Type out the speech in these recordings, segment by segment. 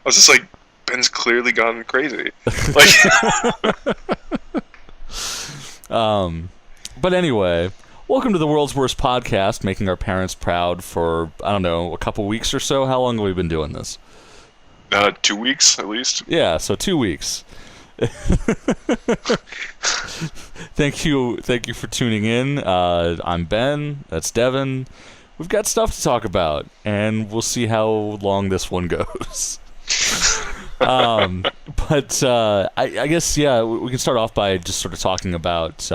was just like, Ben's clearly gone crazy. Like, But anyway, welcome to the world's worst podcast, making our parents proud for, I don't know, a couple weeks or so. How long have we been doing this? 2 weeks at least. Yeah, so 2 weeks. Thank you for tuning in. I'm Ben. That's Devin. We've got stuff to talk about, and we'll see how long this one goes. But I guess, yeah, we can start off by just sort of talking about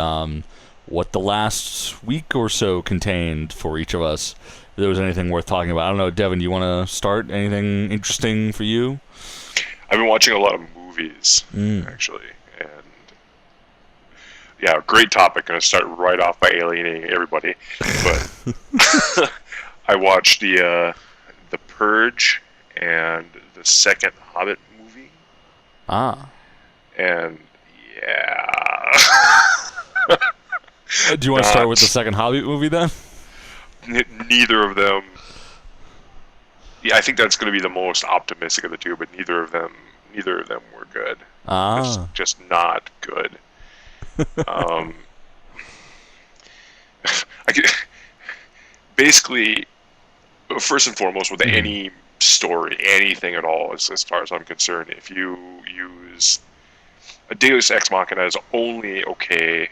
what the last week or so contained for each of us. If there was anything worth talking about. I don't know, Devin, do you want to start? Anything interesting for you? I've been watching a lot of movies, actually. And yeah, great topic. Going to start right off by alienating everybody. But I watched the Purge and the second Hobbit movie. Ah. And yeah. Do you want to start with the second Hobbit movie then? Neither of them. Yeah, I think that's going to be the most optimistic of the two, but neither of them were good. Ah. Just not good. I could, basically, first and foremost, with any story, anything at all, as far as I'm concerned, if you use a Deus Ex Machina is only okay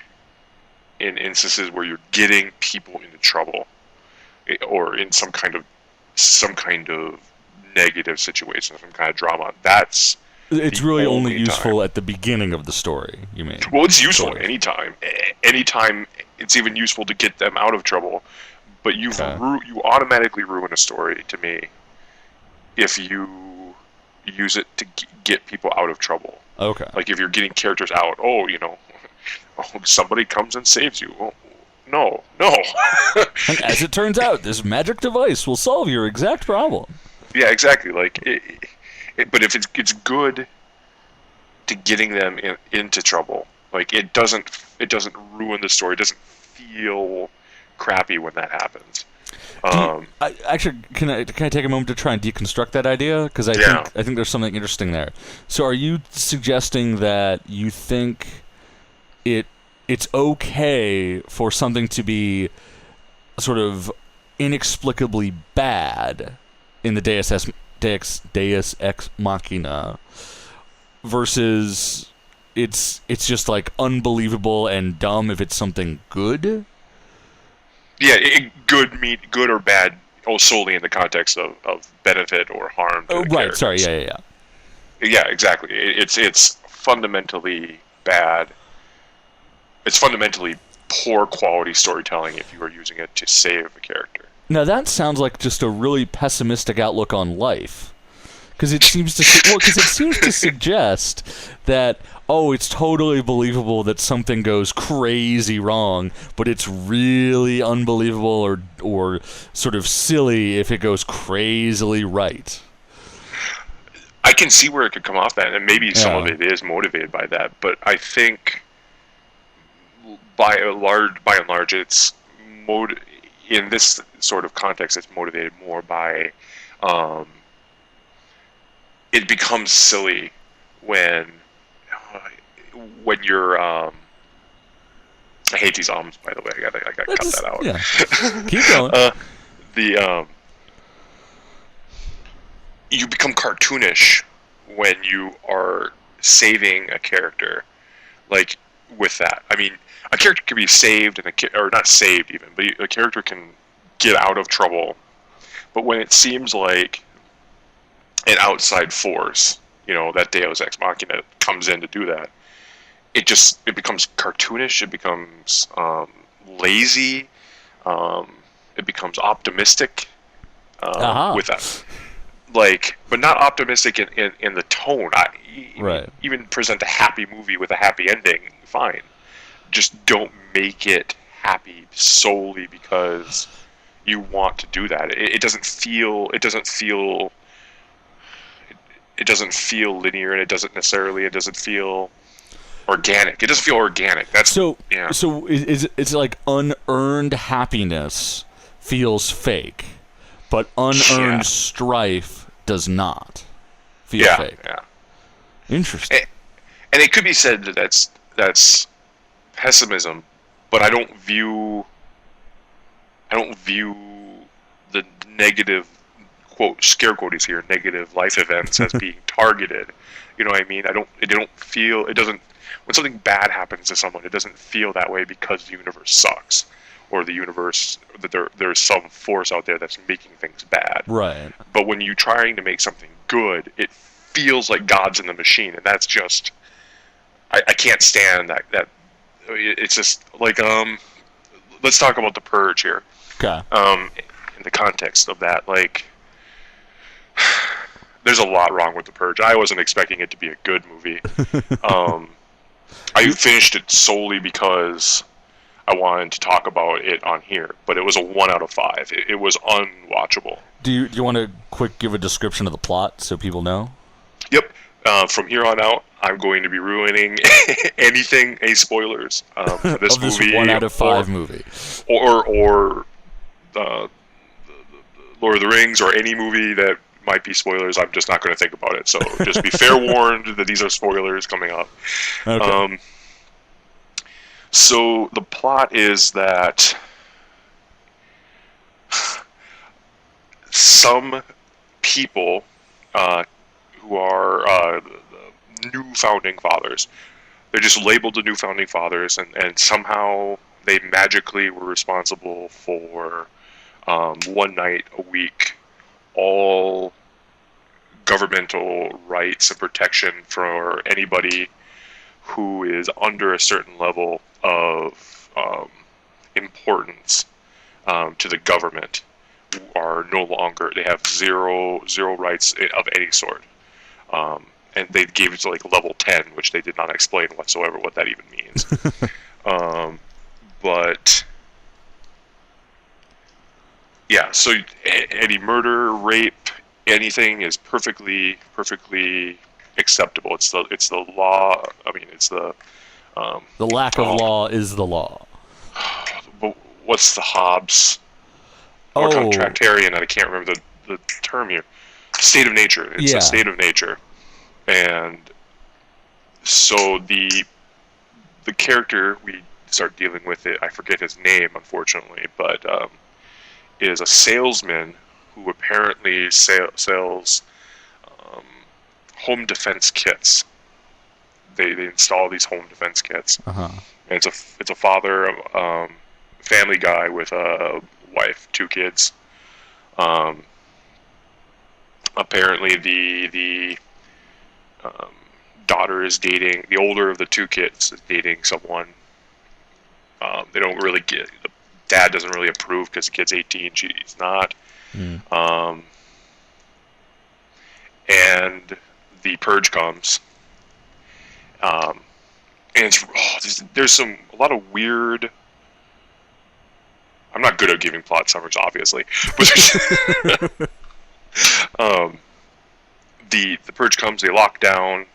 in instances where you're getting people into trouble or in some kind of negative situation, some kind of drama. It's really only useful at the beginning of the story, you mean? Well, it's useful anytime. Anytime it's even useful to get them out of trouble. But you automatically ruin a story to me if you use it to get people out of trouble. Okay. Like if you're getting characters out, somebody comes and saves you. Oh, no. And as it turns out, this magic device will solve your exact problem. Yeah, exactly. Like, but if it's good to getting them into trouble, like it doesn't ruin the story. It doesn't feel crappy when that happens. Actually, can I take a moment to try and deconstruct that idea? Because I think there's something interesting there. So, are you suggesting that you think it's okay for something to be sort of inexplicably bad in the Deus Ex Machina versus it's just like unbelievable and dumb if it's something good? Yeah, good or bad, solely in the context of benefit or harm to the right, characters. Sorry, yeah. Yeah, exactly. It's fundamentally bad. It's fundamentally poor quality storytelling if you are using it to save a character. Now that sounds like just a really pessimistic outlook on life. Because it seems to suggest that, it's totally believable that something goes crazy wrong, but it's really unbelievable or sort of silly if it goes crazily right. I can see where it could come off that, and maybe some of it is motivated by that, but I think by and large, it's in this sort of context, it's motivated more by it becomes silly when you're I hate these ums, by the way. I gotta cut that out. Yeah. Keep going. You become cartoonish when you are saving a character, like with that. I mean, a character can be saved or not saved even, but a character can get out of trouble. But when it seems like an outside force, that Deus Ex Machina comes in to do that, it becomes cartoonish. It becomes lazy. It becomes optimistic with that. Like, but not optimistic in the tone. Even present a happy movie with a happy ending, fine. Just don't make it happy solely because you want to do that. It doesn't feel linear, and it doesn't feel organic. It doesn't feel organic. So it's like unearned happiness feels fake, but unearned strife does not. feel fake. Yeah. Interesting. And it could be said that that's pessimism, but I don't view the negative, quote, scare quotes here, negative life events as being targeted. You know what I mean? It doesn't, when something bad happens to someone, it doesn't feel that way because the universe sucks, or the universe, that there's some force out there that's making things bad. Right. But when you're trying to make something good, it feels like God's in the machine, and that's just, I can't stand that. It's just like, let's talk about the Purge here. Okay. In the context of that, like, there's a lot wrong with the Purge. I wasn't expecting it to be a good movie. I finished it solely because I wanted to talk about it on here, but it was a 1 out of 5. It was unwatchable. Do you want to give a description of the plot so people know? Yep. From here on out, I'm going to be ruining any spoilers for this movie. 1 out of 5 movie. Or Lord of the Rings, or any movie that might be spoilers. I'm just not going to think about it. So just be fair warned that these are spoilers coming up. Okay. So the plot is that some people who are the new founding fathers, they're just labeled the new founding fathers, and somehow they magically were responsible for 1 night a week, all governmental rights and protection for anybody who is under a certain level of importance to the government, are no longer, they have zero rights of any sort. And they gave it to like level 10, which they did not explain whatsoever what that even means. But yeah, so any murder, rape, anything is perfectly acceptable. It's the law. I mean, it's the lack of law is the law. But what's the Hobbes? Or contractarian, and I can't remember the term here. State of nature. It's a state of nature. And so the character we start dealing with, it, I forget his name, unfortunately, but is a salesman who apparently sells home defense kits. They install these home defense kits. Uh-huh. And it's a father, family guy with a wife, 2 kids. Apparently the daughter is dating, the older of the 2 kids is dating someone. They don't really the dad doesn't really approve because the kid's 18, she's not. And the Purge comes. And there's a lot of weird. I'm not good at giving plot summaries, obviously, but the Purge comes. They lock down.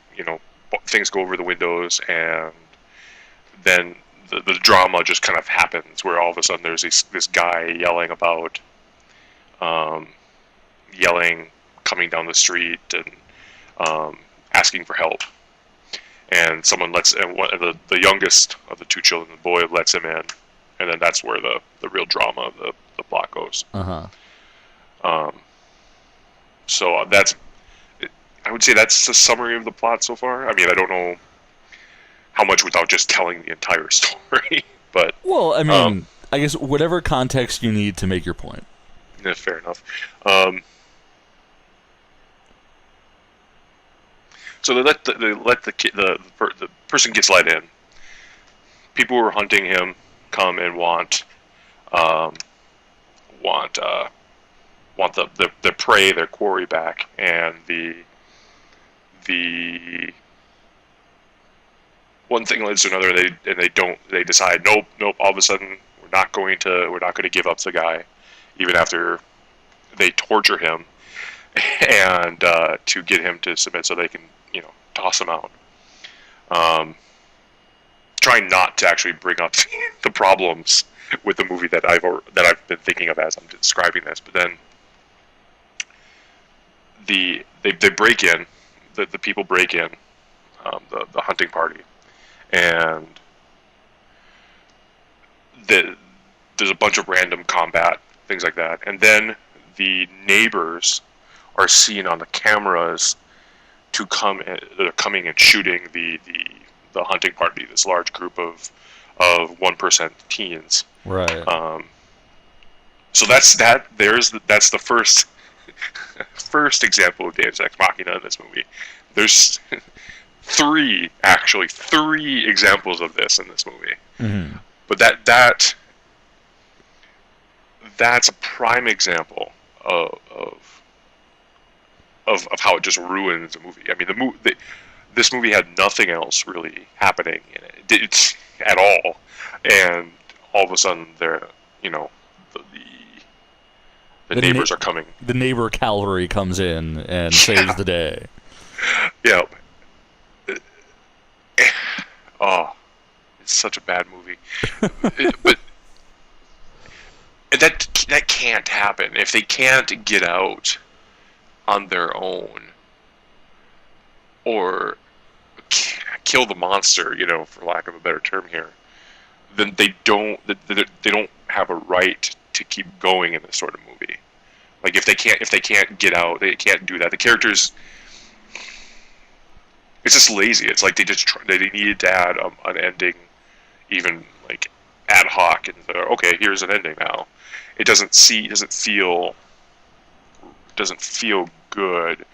Things go over the windows, and then the drama just kind of happens. Where all of a sudden there's this guy yelling about, coming down the street and asking for help. And someone and the youngest of the 2 children, the boy, lets him in, and then that's where the real drama of the plot goes. So I would say that's the summary of the plot so far. I mean, I don't know how much without just telling the entire story, but well, I mean, I guess whatever context you need to make your point. Yeah, fair enough. So the person gets let in. People who are hunting him come and want the prey, their quarry back, and the one thing leads to another. They decide nope. All of a sudden, we're not going to give up the guy, even after they torture him, and to get him to submit so they can toss him out. Trying not to actually bring up the problems with the movie that I've been thinking of as I'm describing this, but then they break in, the people break in, the hunting party, and there's a bunch of random combat, things like that, and then the neighbors are seen on the cameras to come in, they're coming and shooting the hunting party, this large group of 1% teens. Right. So that's the first example of Deus Ex Machina in this movie. There's three examples of this in this movie. Mm-hmm. But that's a prime example of how it just ruins a movie. I mean, this movie had nothing else really happening in it. It's at all, and all of a sudden, the neighbors are coming. The neighbor cavalry comes in and saves the day. Yeah. Oh, it's such a bad movie. But that can't happen if they can't get out on their own or kill the monster, for lack of a better term here. Then they don't have a right to keep going in this sort of movie. Like if they can't get out, they can't do that. The characters, it's just lazy. It's like they needed to add an ending, even like ad hoc, and okay, here's an ending now. It doesn't feel good.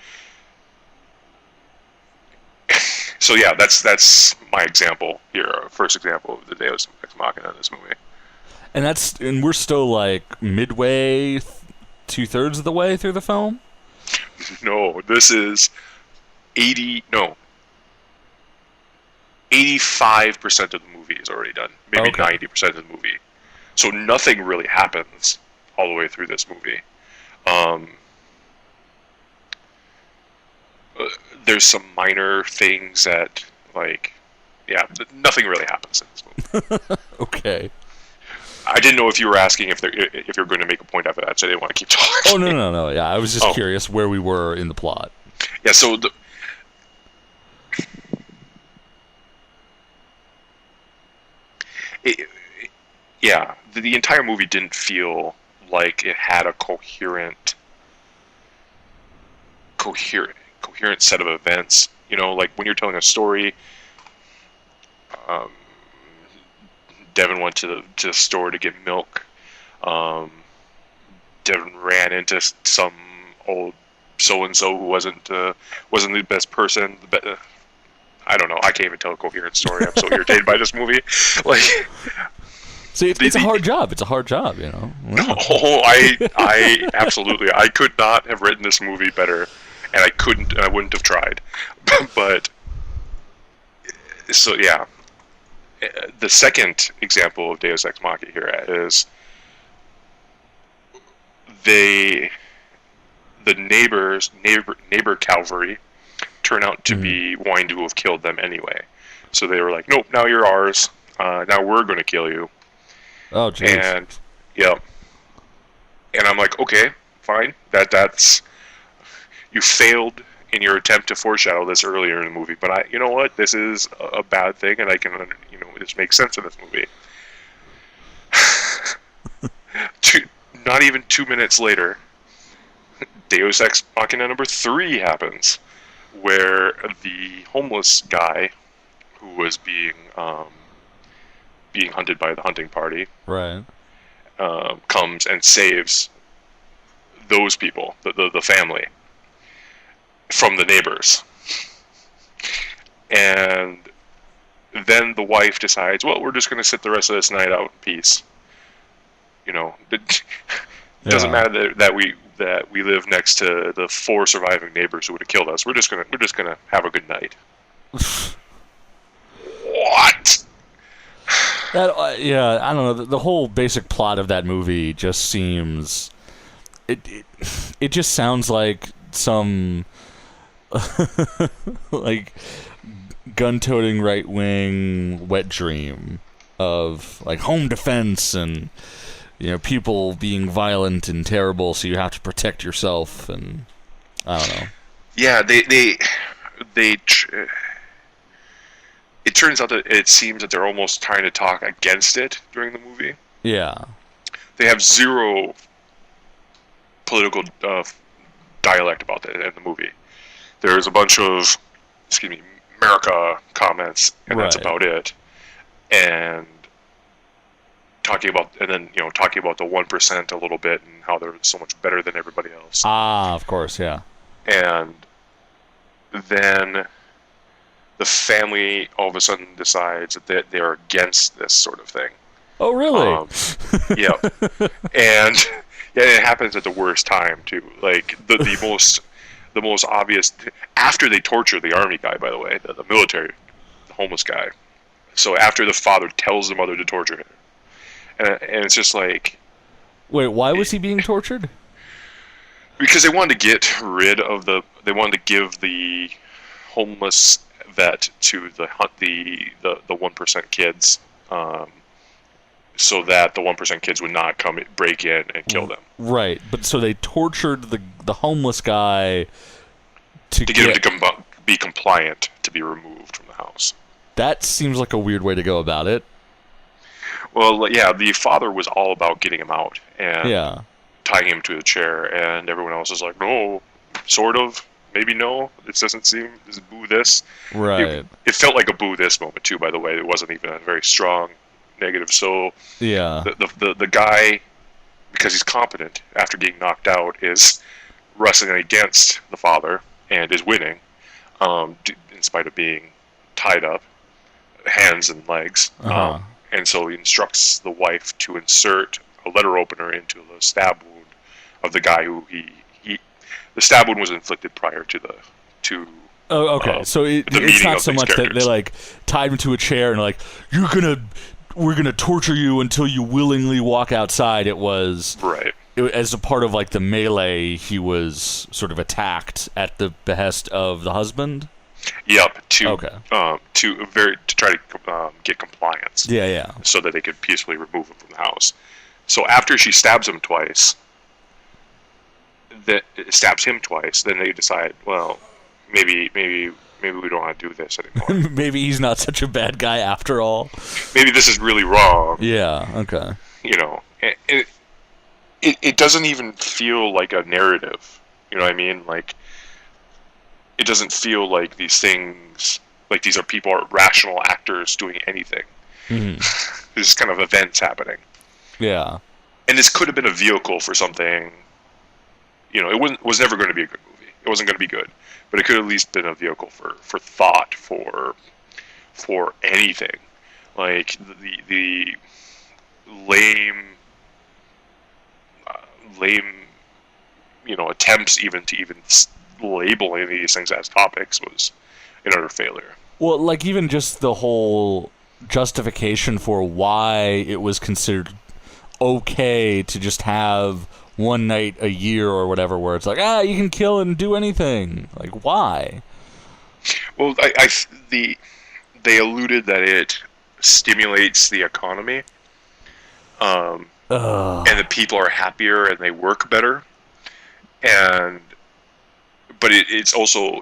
So yeah, that's my example here. First example of the Deus Ex Machina in this movie. And we're still like midway, 2/3 of the way through the film. No, this is 85% of the movie is already done. Maybe 90% of the movie. So nothing really happens all the way through this movie. There's some minor things that, nothing really happens in this movie. Okay. I didn't know if you were asking if you're going to make a point after that, so I didn't want to keep talking. Oh, no. Yeah, I was just curious where we were in the plot. Yeah, so the entire movie didn't feel like it had a coherent set of events. Like when you're telling a story, Devin went to the store to get milk. Devin ran into some old so-and-so who wasn't the best person. I don't know. I can't even tell a coherent story. I'm so irritated by this movie. See, it's a hard job. It's a hard job, No, I absolutely. I could not have written this movie better, and I wouldn't have tried. But so yeah, the second example of Deus Ex Machina here is the neighbor cavalry turn out to be wanting to have killed them anyway. So they were like, nope, now you're ours. Now we're going to kill you. Oh, jeez. And I'm like, okay, fine. That's you failed in your attempt to foreshadow this earlier in the movie, but you know what? This is a bad thing, and I can, this makes sense in this movie. Not even 2 minutes later, Deus Ex Machina number 3 happens, where the homeless guy who was being hunted by the hunting party, right, comes and saves those people, the family, from the neighbors. And then the wife decides, well, we're just going to sit the rest of this night out in peace. It doesn't matter that we live next to the 4 surviving neighbors who would have killed us. We're just gonna have a good night. What? That I don't know. The whole basic plot of that movie just seems it just sounds like some like gun-toting right-wing wet dream of like home defense and people being violent and terrible, so you have to protect yourself, and I don't know. Yeah, they they. It turns out that it seems that they're almost trying to talk against it during the movie. Yeah. They have zero political dialect about that in the movie. There's a bunch of, America comments, and that's about it. And talking about the 1% a little bit and how they're so much better than everybody else. Ah, of course, yeah. And then the family all of a sudden decides that they're against this sort of thing. Oh, really? Yeah. And it happens at the worst time too. Like the most obvious, after they torture the army guy, by the way, the military, the homeless guy. So after the father tells the mother to torture him, and it's just like, wait, why was he being tortured? Because they wanted to get rid of they wanted to give the homeless vet to the 1% kids, so that the 1% kids would not break in and kill them. Right, but so they tortured the homeless guy to get him to be compliant to be removed from the house. That seems like a weird way to go about it. Well, yeah, the father was all about getting him out and tying him to a chair, and everyone else is like, no, sort of, maybe no. This doesn't seem boo this. Right. It felt like a boo this moment too. By the way, it wasn't even a very strong negative. So yeah, the guy, because he's competent after getting knocked out, is wrestling against the father and is winning, in spite of being tied up, hands and legs. And so he instructs the wife to insert a letter opener into the stab wound of the guy who the stab wound was inflicted prior to. Oh, okay. So it's not so much that they like tied him to a chair and like, we're gonna torture you until you willingly walk outside. It was right. As a part of like the melee, he was sort of attacked at the behest of the husband. Yep. To try to get compliance. Yeah. So that they could peacefully remove him from the house. So after she stabs him twice, then they decide, well, maybe we don't want to do this anymore. Maybe he's not such a bad guy after all. Maybe this is really wrong. Yeah. Okay. It doesn't even feel like a narrative. You know what I mean? Like, it doesn't feel like these things, like these are people, are rational actors doing anything. Mm-hmm. There's kind of events happening. Yeah. And this could have been a vehicle for something. It was never going to be a good movie. It wasn't going to be good, but it could have at least been a vehicle for thought, for anything. Like the lame, attempts even to label any of these things as topics was an utter failure. Well, like even just the whole justification for why it was considered okay to just have one night a year or whatever, where it's like, you can kill and do anything. Like, why? Well, they alluded that it stimulates the economy, and the people are happier and they work better, but it's also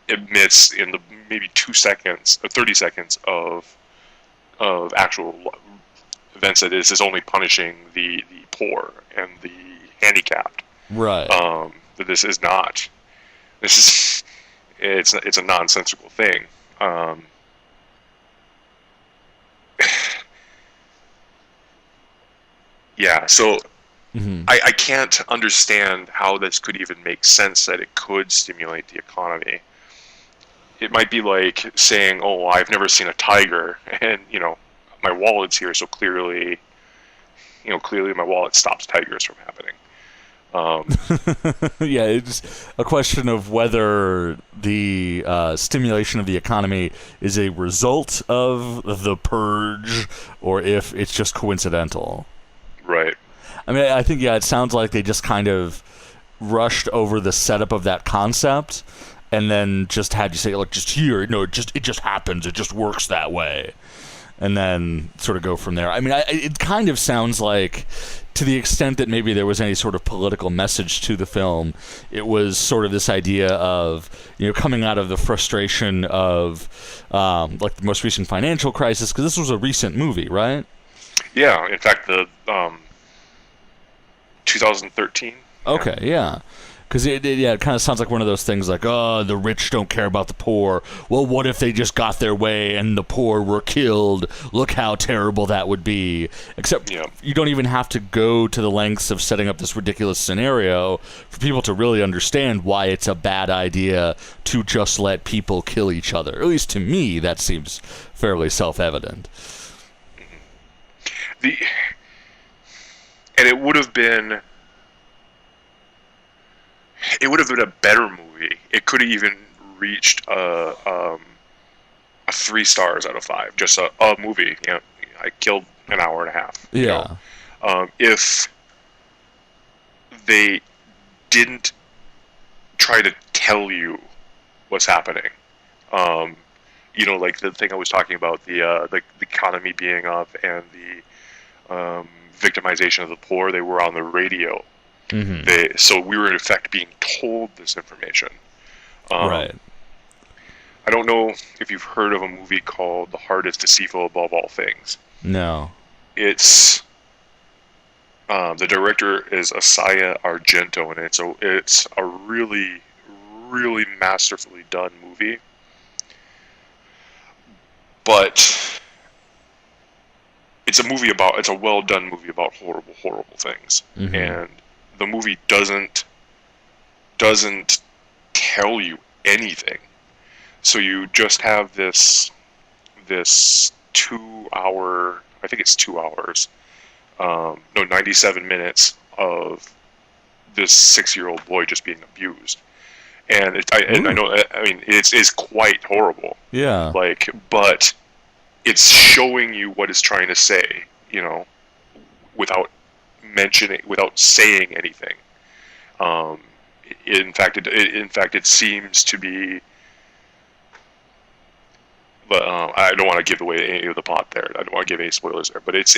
admits in the maybe 2 seconds or 30 seconds of actual events that this is only punishing the poor and the handicapped. Right. That this is not. It's a nonsensical thing. Yeah. So. Mm-hmm. I can't understand how this could even make sense that it could stimulate the economy. It might be like saying, "Oh, I've never seen a tiger, and my wallet's here, so clearly my wallet stops tigers from happening." Yeah, it's a question of whether the stimulation of the economy is a result of the purge or if it's just coincidental. Right. I mean, I think, it sounds like they just kind of rushed over the setup of that concept and then just had you say, look, just here, no, it just happens, it just works that way. and then sort of go from there. I mean, it kind of sounds like, to the extent that maybe there was any sort of political message to the film, it was sort of this idea of, coming out of the frustration of like the most recent financial crisis, because this was a recent movie, right? Yeah, in fact, the 2013. Okay, yeah. Because it kind of sounds like one of those things like, oh, the rich don't care about the poor. Well, what if they just got their way and the poor were killed? Look how terrible that would be. Except you don't even have to go to the lengths of setting up this ridiculous scenario for people to really understand why it's a bad idea to just let people kill each other. At least to me, that seems fairly self-evident. And it would have been a better movie. It could have even reached a 3 stars out of 5. Just a movie. I killed an hour and a half. Yeah. If they didn't try to tell you what's happening, like the thing I was talking about, the economy being up and the victimization of the poor, they were on the radio. Mm-hmm. So we were in effect being told this information. Right. I don't know if you've heard of a movie called The Heart is Deceitful Above All Things. No. It's the director is Asaya Argento, and it's a really, really masterfully done movie. But it's a well done movie about horrible, horrible things, mm-hmm. and the movie doesn't tell you anything. So you just have this 2 hour, I think it's 2 hours, 97 minutes of this 6-year-old boy just being abused. And I know, I mean, it's quite horrible. Yeah. But it's showing you what it's trying to say, without saying anything. In fact, it seems to be. But I don't want to give away any of the plot there. I don't want to give any spoilers there. But it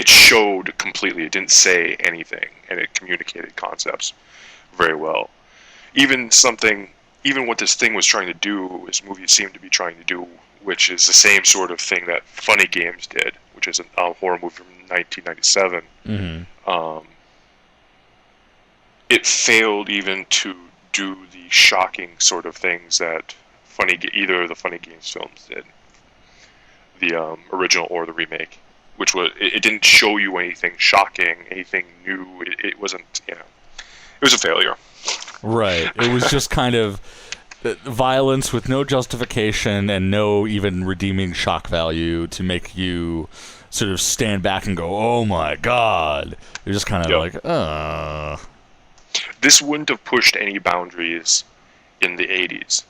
showed completely. It didn't say anything, and it communicated concepts very well. Even what this thing was trying to do, this movie seemed to be trying to do, which is the same sort of thing that Funny Games did, which is a horror movie from 1997. Mm-hmm. It failed even to do the shocking sort of things that either of the Funny Games films did, the original or the remake, which was it didn't show you anything shocking, anything new. It wasn't, it was a failure. Right. It was just kind of violence with no justification and no even redeeming shock value to make you sort of stand back and go, oh my god. You're just kind of like, This wouldn't have pushed any boundaries in the 80s.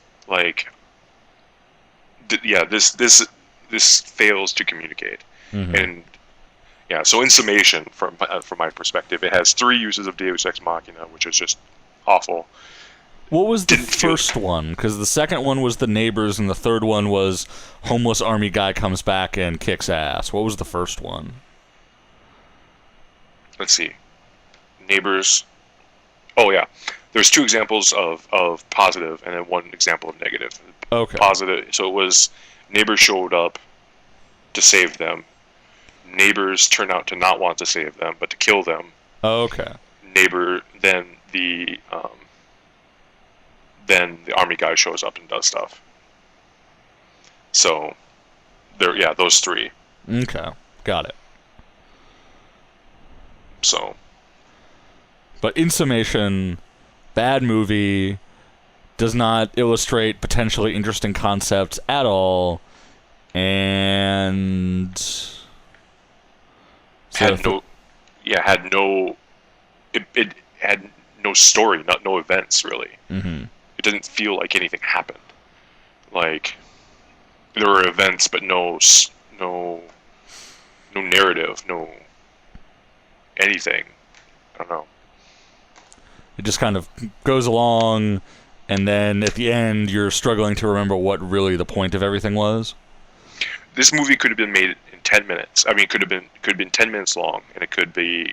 This fails to communicate. Mm-hmm. And so in summation, from my perspective, it has 3 uses of Deus Ex Machina, which is just awful. What was the first one? Because the second one was The Neighbors, and the third one was homeless army guy comes back and kicks ass. What was the first one? Let's see. Neighbors. Oh, yeah. There's 2 examples of positive and then 1 example of negative. Okay. Positive. So it was neighbors showed up to save them. Neighbors turn out to not want to save them, but to kill them. Okay. Then the army guy shows up and does stuff. So, those 3. Okay, got it. So. But in summation, bad movie, does not illustrate potentially interesting concepts at all, and had no story, no events really. Mm-hmm. It didn't feel like anything happened. There were events, but no narrative, no anything. I don't know. It just kind of goes along, and then at the end, you're struggling to remember what really the point of everything was. this movie could have been made in 10 minutes. I mean, could have been 10 minutes long, and it could be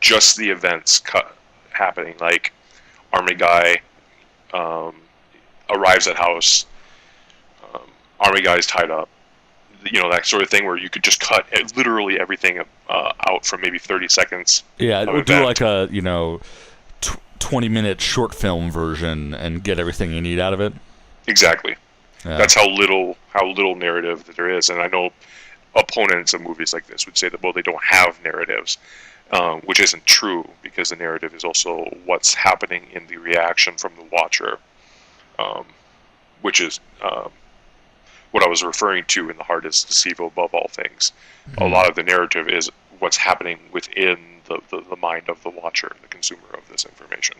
just the events happening, like army guy arrives at house, army guy's tied up, that sort of thing, where you could just cut literally everything out from maybe 30 seconds. Yeah, it would do like a 20-minute short film version and get everything you need out of it. Exactly. Yeah. That's how little narrative that there is, and I know opponents of movies like this would say that they don't have narratives, which isn't true, because the narrative is also what's happening in the reaction from the watcher, which is what I was referring to in The Heart is Deceitful Above All Things. Mm-hmm. A lot of the narrative is what's happening within the mind of the watcher, the consumer of this information.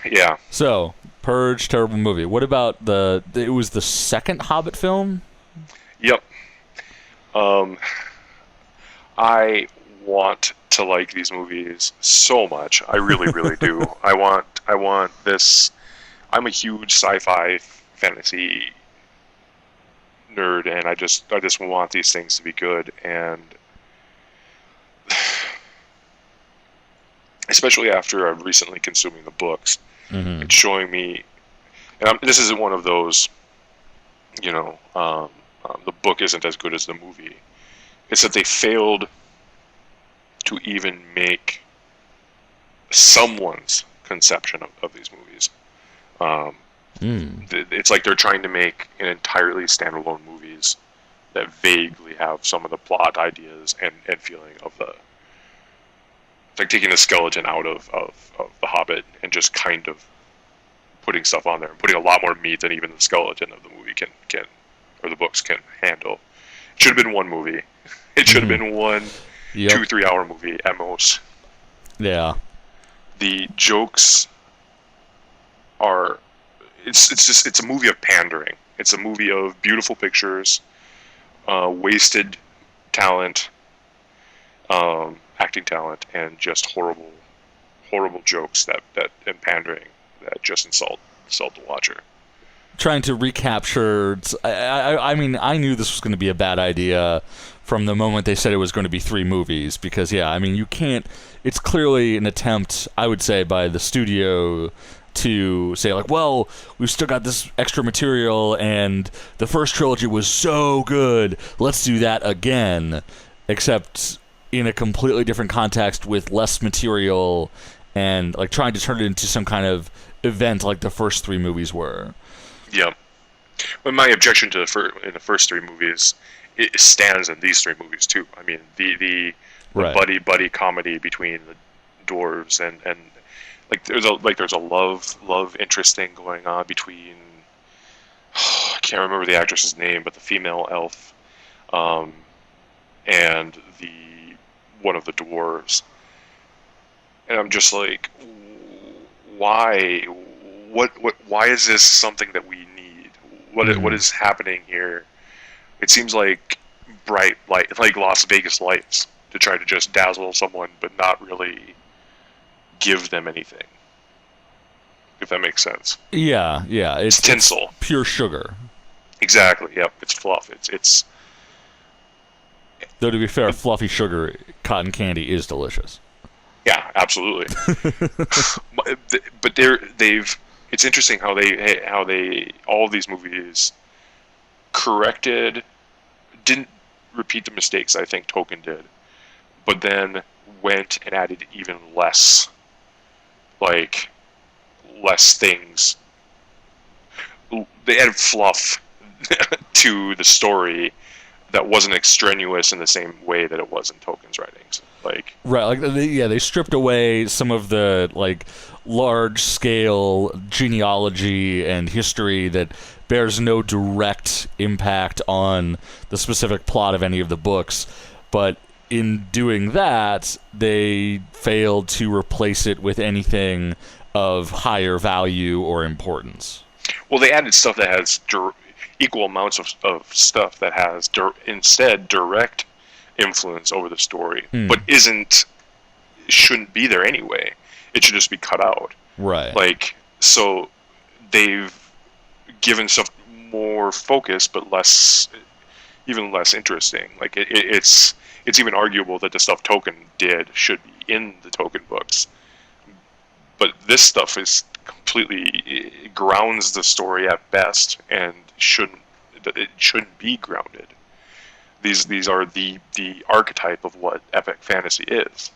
Yeah. So, Purge, terrible movie. What about it was the second Hobbit film? Yep. I want to like these movies so much. I really, really do. I want this. I'm a huge sci-fi fantasy nerd, and I just want these things to be good, and especially after I'm recently consuming the books. Mm-hmm. It's showing me, and this isn't one of those, the book isn't as good as the movie. It's that they failed to even make someone's conception of these movies. It's like they're trying to make an entirely standalone movies that vaguely have some of the plot ideas and feeling of the... It's like taking the skeleton out of The Hobbit and just kind of putting stuff on there and putting a lot more meat than even the skeleton of the movie can or the books can handle. It should have been one movie. It should have been one 2-3 hour movie at most. Yeah. The jokes are... It's a movie of pandering. It's a movie of beautiful pictures, wasted talent, acting talent, and just horrible jokes that and pandering that just insult the watcher. Trying to recapture... I mean, I knew this was going to be a bad idea from the moment they said it was going to be 3 movies, because, you can't... It's clearly an attempt, I would say, by the studio to say, like, well, we've still got this extra material, and the first trilogy was so good, let's do that again, except in a completely different context with less material, and, like, trying to turn it into some kind of event like the first 3 movies were. Yeah. But my objection to in the first 3 movies, it stands in these 3 movies too. I mean, the right. buddy comedy between the dwarves and there's a love interest thing going on between I can't remember the actress's name, but the female elf and one of the dwarves. And I'm just like, why? Why is this something that we need? What is happening here? It seems like bright light, like Las Vegas lights, to try to just dazzle someone, but not really give them anything. If that makes sense. Yeah. It's tinsel. It's pure sugar. Exactly. Yep. It's fluff. It's. Though to be fair, fluffy sugar cotton candy is delicious. Yeah, absolutely. But they've. It's interesting how they all of these movies didn't repeat the mistakes I think Tolkien did, but then went and added even less things. They added fluff to the story that wasn't extraneous in the same way that it was in Tolkien's writings. They stripped away some of the large-scale genealogy and history that bears no direct impact on the specific plot of any of the books, but in doing that, they failed to replace it with anything of higher value or importance. Well, they added stuff that has equal amounts of stuff that has instead direct influence over the story, but shouldn't be there anyway. It should just be cut out. Right. So they've given stuff more focus, but even less interesting. Like it's even arguable that the stuff Tolkien did should be in the Tolkien books, but this stuff is completely grounds the story at best, and it shouldn't be grounded. These are the archetype of what epic fantasy is,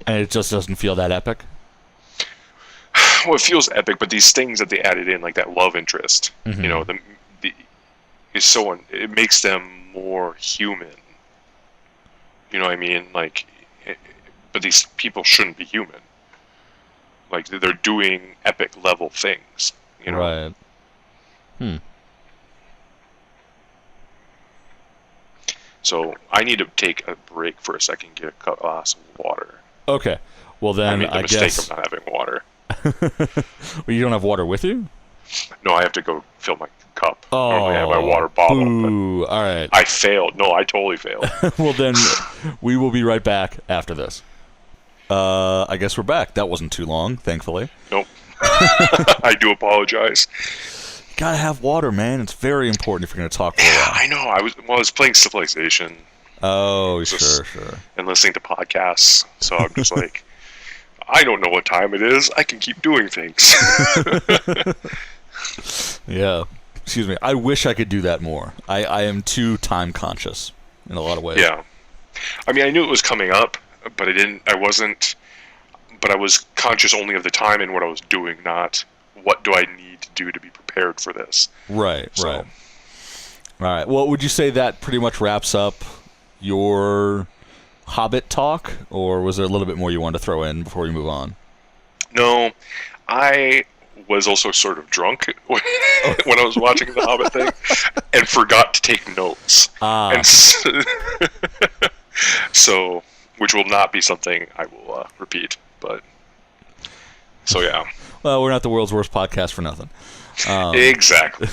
and it just doesn't feel that epic. Well, it feels epic, but these things that they added in, like that love interest, you know, it makes them more human. You know what I mean? Like, but these people shouldn't be human. Like, they're doing epic level things. You know? Right. So I need to take a break for a second, get a glass of water. Okay. Well, then I made the mistake of not having water. Well, you don't have water with you? No, I have to go fill my cup. Oh, normally I have my water bottle. Boo. All right. I failed. No, I totally failed. Well, then we will be right back after this. I guess we're back. That wasn't too long, thankfully. Nope. I do apologize. You gotta have water, man. It's very important if you're gonna talk for a while. I know. I was playing Civilization. Oh, sure. And listening to podcasts. So I'm just like, I don't know what time it is. I can keep doing things. Yeah. Excuse me. I wish I could do that more. I am too time conscious in a lot of ways. Yeah. I mean, I knew it was coming up, but I wasn't. But I was conscious only of the time and what I was doing, not what do I need to do to be prepared for this. Right. All right. Well, would you say that pretty much wraps up your Hobbit talk, or was there a little bit more you wanted to throw in before we move on? No, I was also sort of drunk when I was watching the Hobbit thing, and forgot to take notes. And so, which will not be something I will repeat. But so yeah. Well, we're not the world's worst podcast for nothing. Exactly.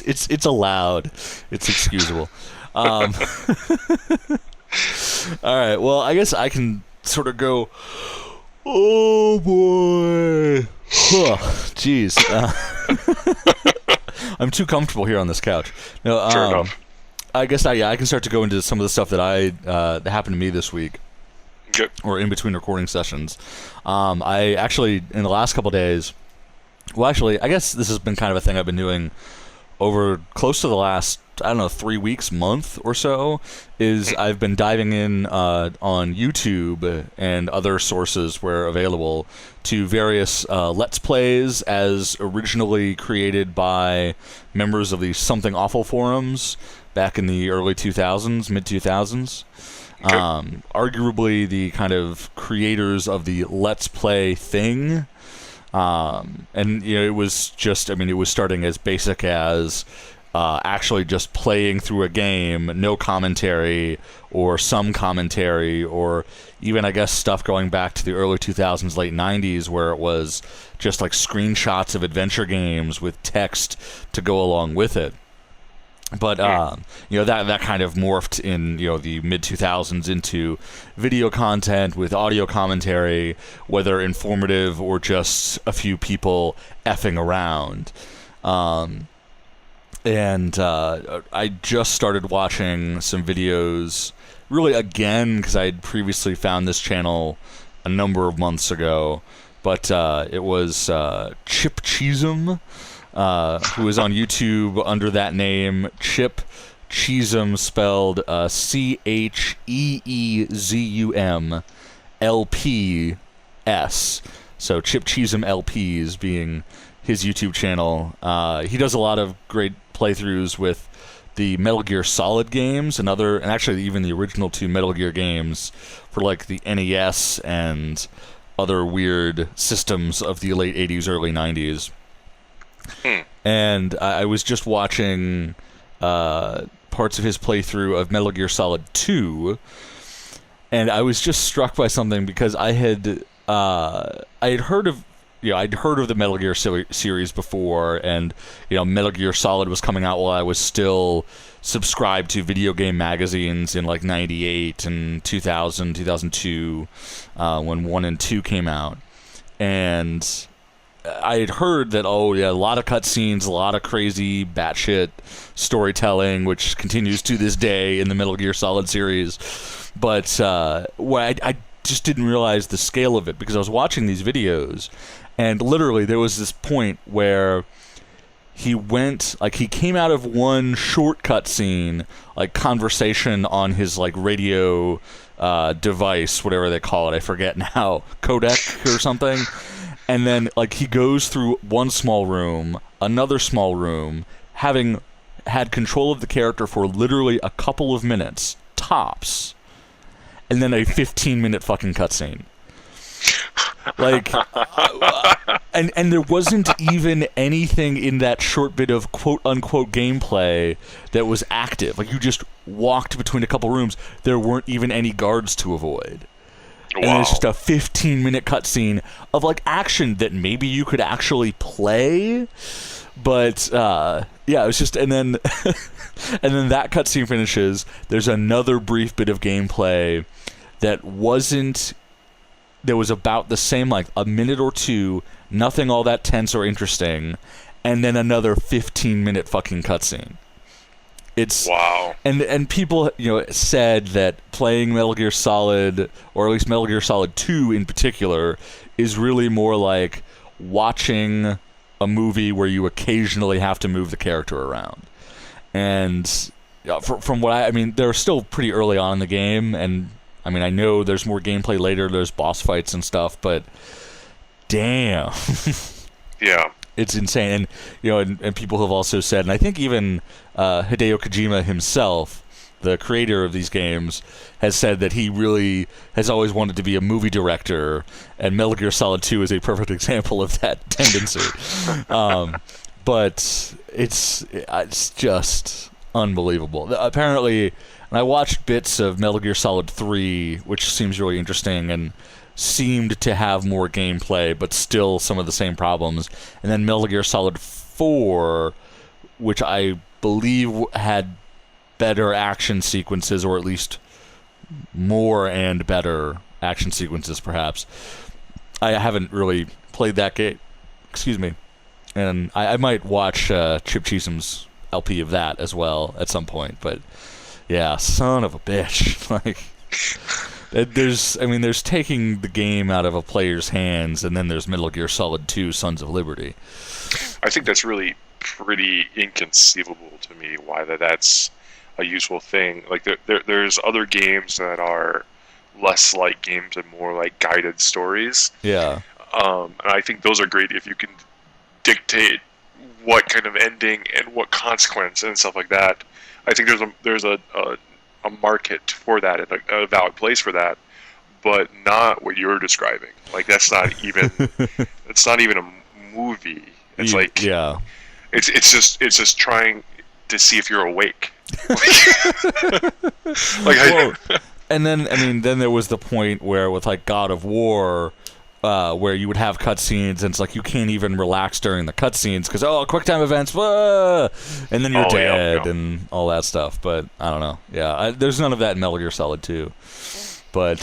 It's allowed. It's excusable. All right. Well, I guess I can sort of go. Oh boy. Jeez. I'm too comfortable here on this couch. No. Fair enough. I guess I can start to go into some of the stuff that that happened to me this week. Okay. Or in between recording sessions. I actually, in the last couple of days, well, actually, I guess this has been kind of a thing I've been doing over close to the last, 3 weeks, month or so, is I've been diving in on YouTube and other sources where available to various Let's Plays as originally created by members of the Something Awful forums back in the early 2000s, mid-2000s. Okay. Arguably the kind of creators of the Let's Play thing. And, it was just, it was starting as basic as actually just playing through a game, no commentary or some commentary, or even, I guess, stuff going back to the early 2000s, late 90s, where it was just like screenshots of adventure games with text to go along with it. But that kind of morphed in the mid 2000s into video content with audio commentary, whether informative or just a few people effing around. And I just started watching some videos, really again, because I had previously found this channel a number of months ago. But it was Chip Cheesem. Who is on YouTube under that name, Chip Cheesem, spelled CheezumLPS. So Chip Cheesem LPs being his YouTube channel. He does a lot of great playthroughs with the Metal Gear Solid games and actually even the original 2 Metal Gear games for like the NES and other weird systems of the late 80s, early 90s. And I was just watching parts of his playthrough of Metal Gear Solid 2, and I was just struck by something because I had heard of the Metal Gear series before, and Metal Gear Solid was coming out while I was still subscribed to video game magazines in like 98 and 2000, 2002 when 1 and 2 came out, and I had heard that, oh yeah, a lot of cutscenes, a lot of crazy batshit storytelling, which continues to this day in the Metal Gear Solid series. But I just didn't realize the scale of it, because I was watching these videos, and literally there was this point where he came out of one short cutscene, like conversation on his like radio device, whatever they call it, I forget now, codec or something. And then like he goes through one small room, another small room, having had control of the character for literally a couple of minutes tops, and then a 15-minute fucking cutscene. Like, and there wasn't even anything in that short bit of quote-unquote gameplay that was active. Like, you just walked between a couple rooms. There weren't even any guards to avoid. Wow. And it's just a 15-minute cutscene of, like, action that maybe you could actually play. But, yeah, it was just... And then, and then that cutscene finishes. There's another brief bit of gameplay that wasn't... There was about the same, like, a minute or two, nothing all that tense or interesting, and then another 15-minute fucking cutscene. It's wow. And people, said that playing Metal Gear Solid, or at least Metal Gear Solid 2 in particular, is really more like watching a movie where you occasionally have to move the character around. And from what I mean, they're still pretty early on in the game, and I mean, I know there's more gameplay later, there's boss fights and stuff, but damn. Yeah. It's insane. And, and people have also said, and I think even Hideo Kojima himself, the creator of these games, has said that he really has always wanted to be a movie director, and Metal Gear Solid 2 is a perfect example of that tendency. But it's just unbelievable. Apparently... And I watched bits of Metal Gear Solid 3, which seems really interesting and seemed to have more gameplay, but still some of the same problems. And then Metal Gear Solid 4, which I believe had better action sequences, or at least more and better action sequences, perhaps. I haven't really played that game. Excuse me. And I might watch Chip Cheesum's LP of that as well at some point, but... Yeah, son of a bitch. Like, there's taking the game out of a player's hands, and then there's Metal Gear Solid 2, Sons of Liberty. I think that's really pretty inconceivable to me, why that's a useful thing. Like, there's other games that are less like games and more like guided stories. Yeah. And I think those are great if you can dictate what kind of ending and what consequence and stuff like that. I think there's a market for that and a valid place for that, but not what you're describing. Like, that's not even it's not even a movie. It's like, yeah, it's just trying to see if you're awake. And then then there was the point where with like God of War. Where you would have cutscenes, and it's like you can't even relax during the cutscenes because quick time events, and then you're dead and all that stuff. But I don't know. Yeah, there's none of that in Metal Gear Solid 2. But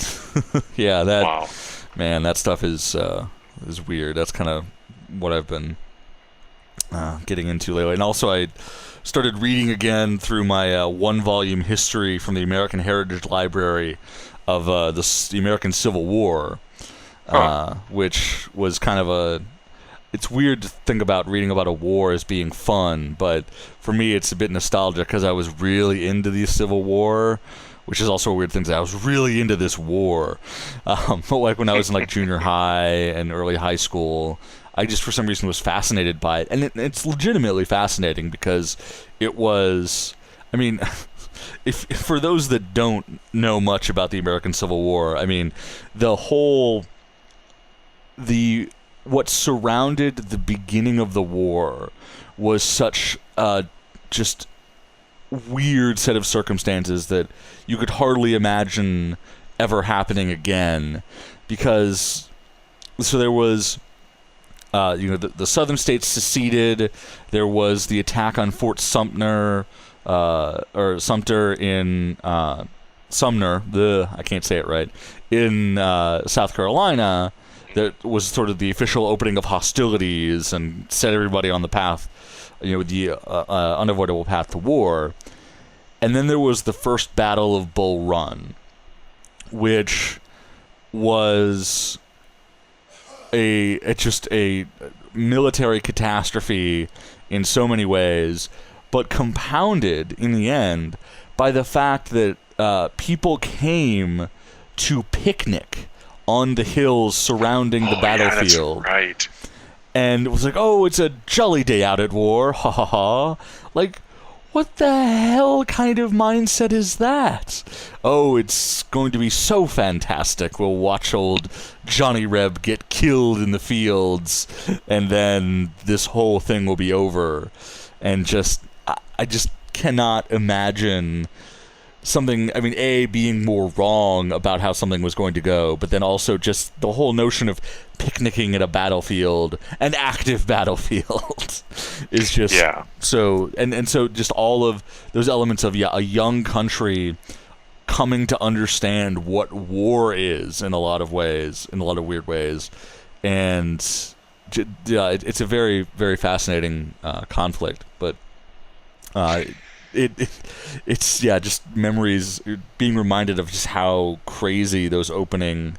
yeah, that stuff is weird. That's kind of what I've been getting into lately. And also, I started reading again through my 1-volume history from the American Heritage Library of the American Civil War. Which was kind of it's weird to think about reading about a war as being fun, but for me it's a bit nostalgic because I was really into the Civil War, which is also a weird thing to say. I was really into this war. But like when I was in like junior high and early high school, I just for some reason was fascinated by it. And it's legitimately fascinating because it was, I mean... If for those that don't know much about the American Civil War, I mean, what surrounded the beginning of the war was such a just weird set of circumstances that you could hardly imagine ever happening again, because there was the southern states seceded, there was the attack on Fort Sumter or Sumter in Sumner, I can't say it right, in South Carolina. that was sort of the official opening of hostilities and set everybody on the path, the unavoidable path to war. And then there was the first Battle of Bull Run, which was just a military catastrophe in so many ways, but compounded in the end by the fact that people came to picnic on the hills surrounding the battlefield. Yeah, that's right. And it was like, oh, it's a jolly day out at war, ha ha ha. Like, what the hell kind of mindset is that? Oh, it's going to be so fantastic. We'll watch old Johnny Reb get killed in the fields, and then this whole thing will be over. And I just cannot imagine something, being more wrong about how something was going to go, but then also just the whole notion of picnicking at a battlefield, an active battlefield, is just so, and so just all of those elements of a young country coming to understand what war is in a lot of ways, in a lot of weird ways, and it's a very, very fascinating conflict, but it's just memories, being reminded of just how crazy those opening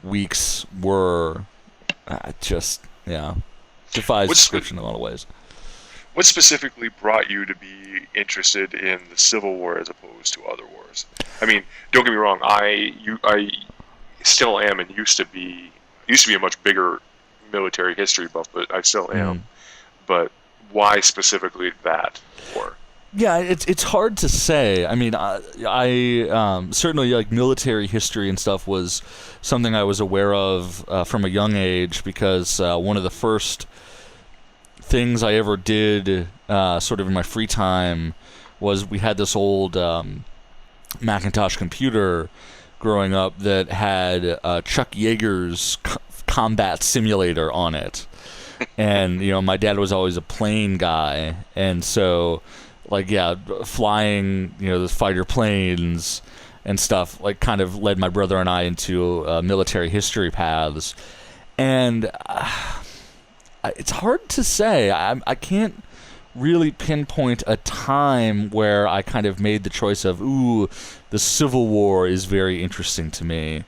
weeks were. Defies description in a lot of ways. What specifically brought you to be interested in the Civil War as opposed to other wars? I mean, don't get me wrong. I still am, and used to be a much bigger military history buff, but I still am. But why specifically that war? Yeah, it's hard to say. I mean, I certainly, like, military history and stuff was something I was aware of from a young age, because one of the first things I ever did sort of in my free time was we had this old Macintosh computer growing up that had Chuck Yeager's Combat Simulator on it. And, my dad was always a plane guy, and so, flying, those fighter planes and stuff, kind of led my brother and I into military history paths. And it's hard to say. I can't really pinpoint a time where I kind of made the choice of, the Civil War is very interesting to me.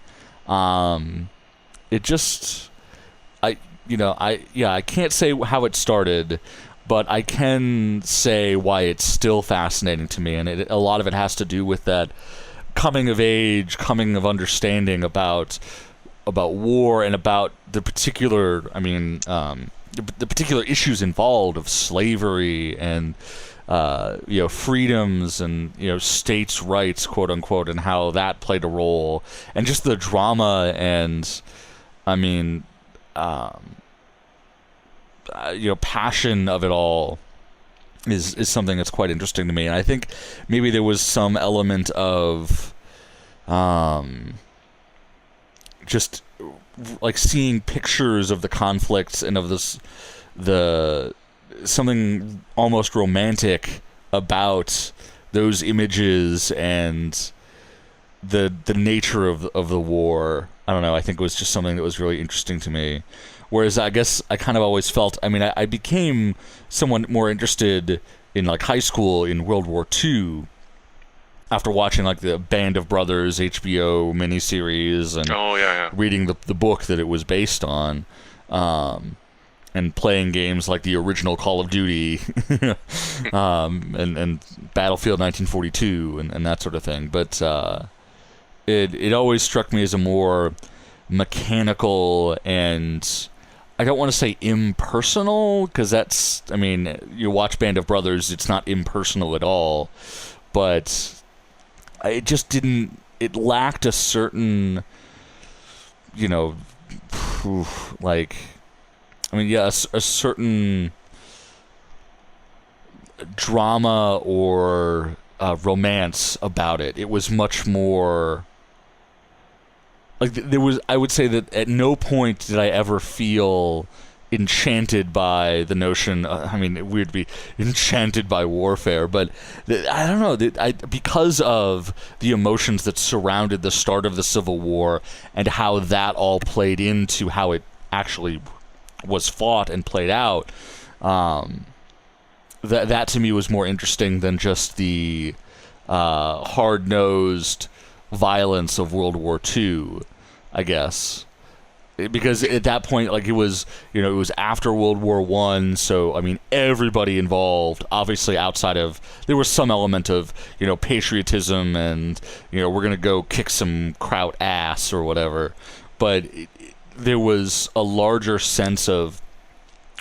It just, I can't say how it started, but I can say why it's still fascinating to me, and a lot of it has to do with that coming of age, coming of understanding about war and about the particular, the particular issues involved of slavery and freedoms and states' rights, quote unquote, and how that played a role, and just the drama and passion of it all is something that's quite interesting to me. And I think maybe there was some element of just like seeing pictures of the conflicts and of something almost romantic about those images and the nature of the war. I don't know, I think it was just something that was really interesting to me. Whereas I guess I kind of always felt, I became somewhat more interested in high school in World War II after watching the Band of Brothers HBO miniseries and reading the book that it was based on, and playing games like the original Call of Duty and Battlefield 1942 and that sort of thing. But it always struck me as a more mechanical and, I don't want to say impersonal, because that's, you watch Band of Brothers, it's not impersonal at all, but it just didn't, it lacked a certain, a certain drama or romance about it. It was much more, I would say that at no point did I ever feel enchanted by the notion. I mean, weird to be enchanted by warfare, but I don't know. Because of the emotions that surrounded the start of the Civil War and how that all played into how it actually was fought and played out. That to me was more interesting than just the hard-nosed violence of World War II, I guess. Because at that point, like, it was after World War I, so I mean everybody involved, obviously outside of, there was some element of patriotism and we're gonna go kick some kraut ass or whatever, but there was a larger sense of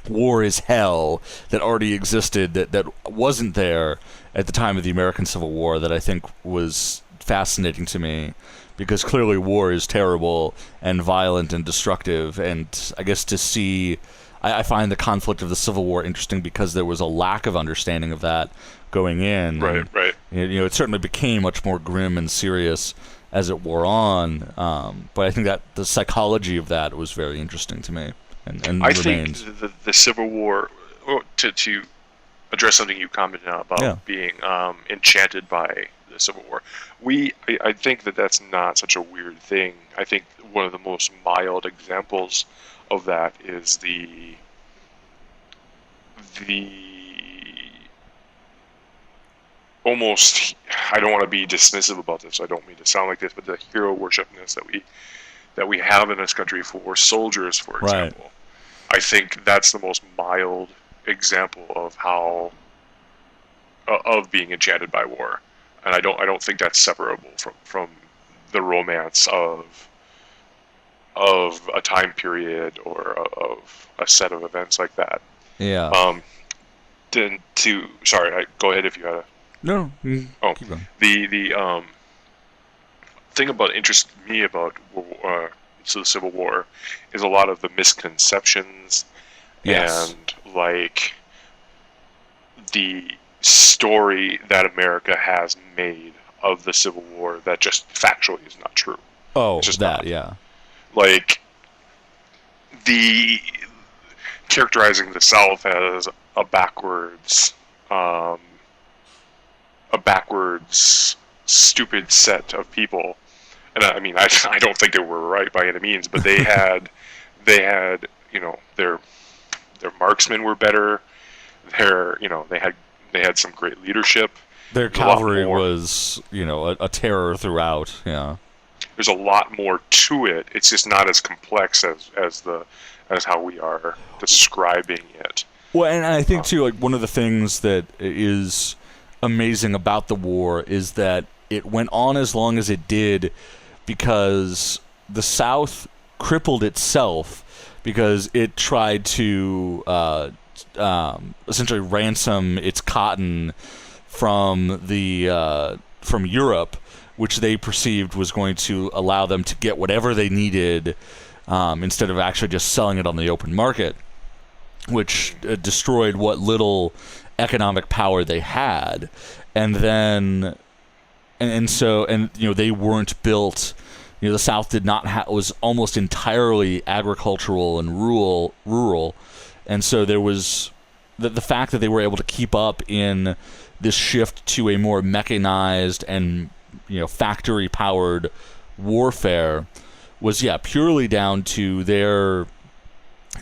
war is hell that already existed that wasn't there at the time of the American Civil War, that I think was fascinating to me. Because clearly war is terrible and violent and destructive, and I guess to see, I find the conflict of the Civil War interesting because there was a lack of understanding of that going in. Right. It certainly became much more grim and serious as it wore on, but I think that the psychology of that was very interesting to me, and I remains. think the Civil War, to address something you commented on about being enchanted by the Civil War. I think that's not such a weird thing. I think one of the most mild examples of that is the almost, I don't want to be dismissive about this, I don't mean to sound like this, but the hero worshipness that we have in this country for soldiers, for example. Right. I think that's the most mild example of how of being enchanted by war. And I don't think that's separable from the romance of a time period or of a set of events like that. Yeah. Sorry, go ahead if you had a. No. Keep going. The thing about interests me about the Civil War is a lot of the misconceptions and like the story that America has made of the Civil War that just factually is not true. Oh, just that, not. Yeah. Like, the characterizing the South as a backwards, stupid set of people. And I mean, I don't think they were right by any means, but they had, their marksmen were better. They had some great leadership. Their cavalry was, a terror throughout. Yeah. There's a lot more to it. It's just not as complex as how we are describing it. Well, and I think too, like, one of the things that is amazing about the war is that it went on as long as it did because the South crippled itself because it tried to essentially ransom its cotton from from Europe, which they perceived was going to allow them to get whatever they needed instead of actually just selling it on the open market, which destroyed what little economic power they had. And then so they weren't built. The South did not was almost entirely agricultural and rural. And so there was the fact that they were able to keep up in this shift to a more mechanized and factory-powered warfare was purely down to their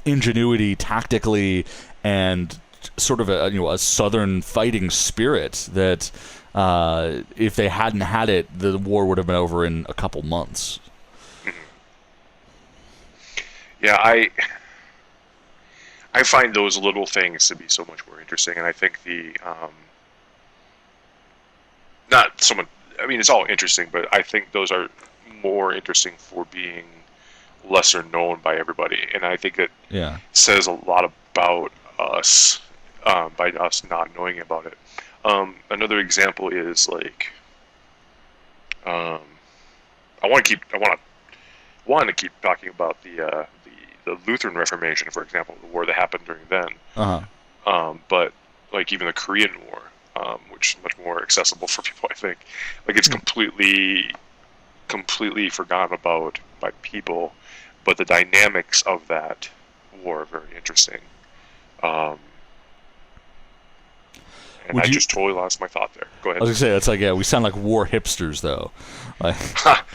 ingenuity tactically and sort of a southern fighting spirit that if they hadn't had it, the war would have been over in a couple months. Yeah, I find those little things to be so much more interesting, and I think not so much. I mean, it's all interesting, but I think those are more interesting for being lesser known by everybody, and I think it says a lot about us by us not knowing about it. Another example is like, I want to keep talking about the Lutheran Reformation, for example, the war that happened during then. But like even the Korean War, which is much more accessible for people, I think. Like it's completely forgotten about by people, but the dynamics of that war are very interesting. And Would I you- just totally lost my thought there. Go I ahead. was gonna say that's like, yeah, we sound like war hipsters though. Like,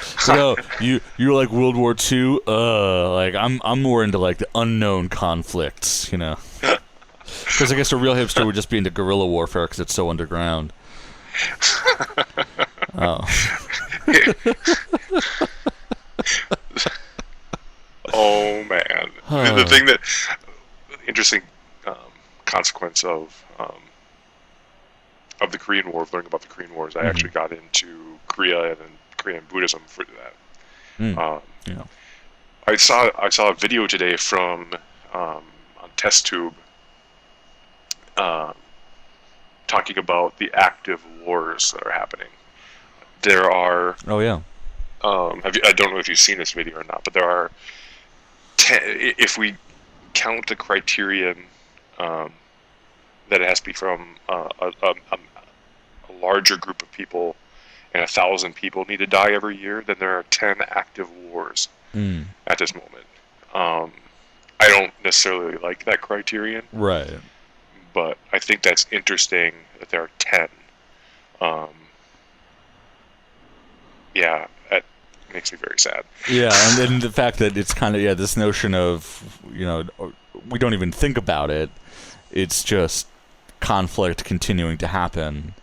so you're like World War II. Like I'm more into like the unknown conflicts, you know. Because I guess a real hipster would just be into guerrilla warfare because it's so underground. Oh. Oh man, the thing that interesting consequence of the Korean War, of learning about the Korean War, is I actually got into Korea and Korean Buddhism for that. Yeah. I saw a video today from on TestTube talking about the active wars that are happening. There are. Oh yeah. I don't know if you've seen this video or not, but there are 10, if we count the criterion that it has to be from a larger group of people, and 1,000 people need to die every year, then there are 10 active wars at this moment. I don't necessarily like that criterion, Right. but I think that's interesting that there are 10. Yeah, that makes me very sad. Yeah, and then the fact that it's kind of this notion of, you know, we don't even think about it. It's just conflict continuing to happen.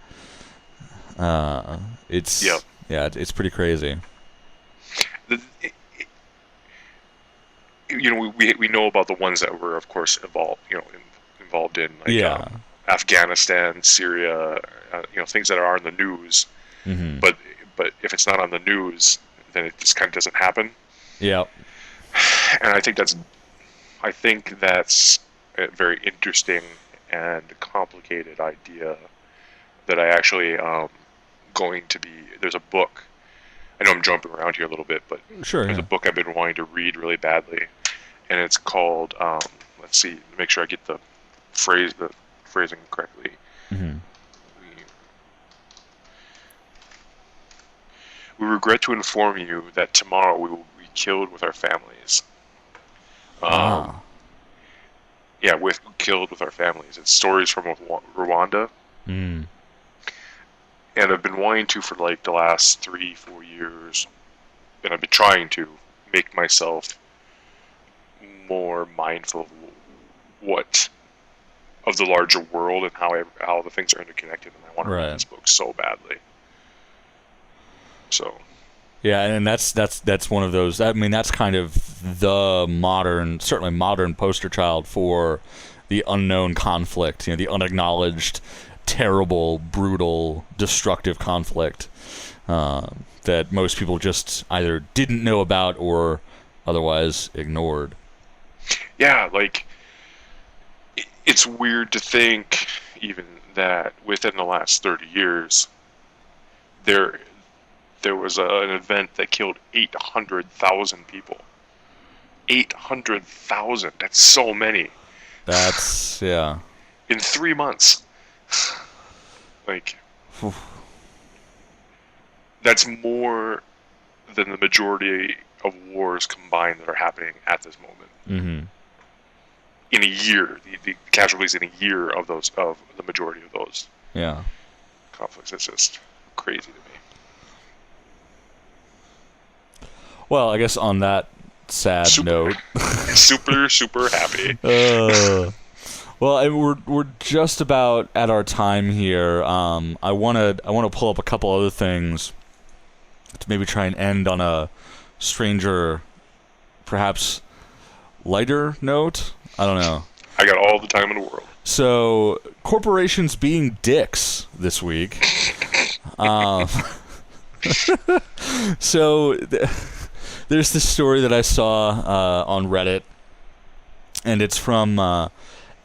It's it's pretty crazy. We know about the ones that were, of course, involved in like, Afghanistan, Syria, things that are on the news. Mm-hmm. But if it's not on the news, then it just kind of doesn't happen. Yeah. And I think that's a very interesting and complicated idea that I actually going to be. There's a book. I know I'm jumping around here a little bit, but there's a book I've been wanting to read really badly, and it's called. Let's see, make sure I get the phrasing correctly. Mm-hmm. We regret to inform you that tomorrow we will be killed with our families. Yeah, killed with our families. It's stories from Rwanda. Mm. And I've been wanting to for like the last 3-4 years, and I've been trying to make myself more mindful of the larger world and how the things are interconnected. And I want to read this book so badly. So. Yeah, and that's one of those. I mean, that's kind of certainly modern poster child for the unknown conflict. The unacknowledged, terrible, brutal, destructive conflict that most people just either didn't know about or otherwise ignored. Yeah, like it's weird to think even that within the last 30 years, there was an event that killed 800,000 people. 800,000. That's so many. That's, yeah. In 3 months. Like, that's more than the majority of wars combined that are happening at this moment. Mm-hmm. In a year, the casualties in a year of the majority of those conflicts. It's just crazy to me. Well, I guess on that sad note, super happy. Well, we're just about at our time here. I want to pull up a couple other things to maybe try and end on a stranger, perhaps lighter note. I don't know. I got all the time in the world. So, corporations being dicks this week. So, there's this story that I saw on Reddit, and it's from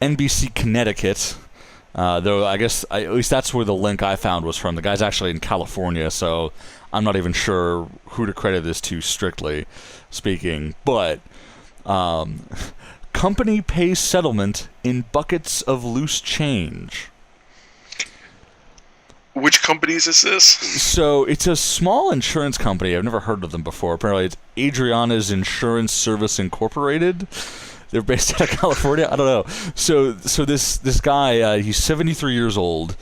NBC Connecticut. Though I guess at least that's where the link I found was from. The guy's actually in California, so I'm not even sure who to credit this to, strictly speaking. But company pays settlement in buckets of loose change. Which companies is this? So it's a small insurance company. I've never heard of them before. Apparently, it's Adriana's Insurance Service Incorporated. They're based out of California. I don't know. So this guy, he's 73 years old,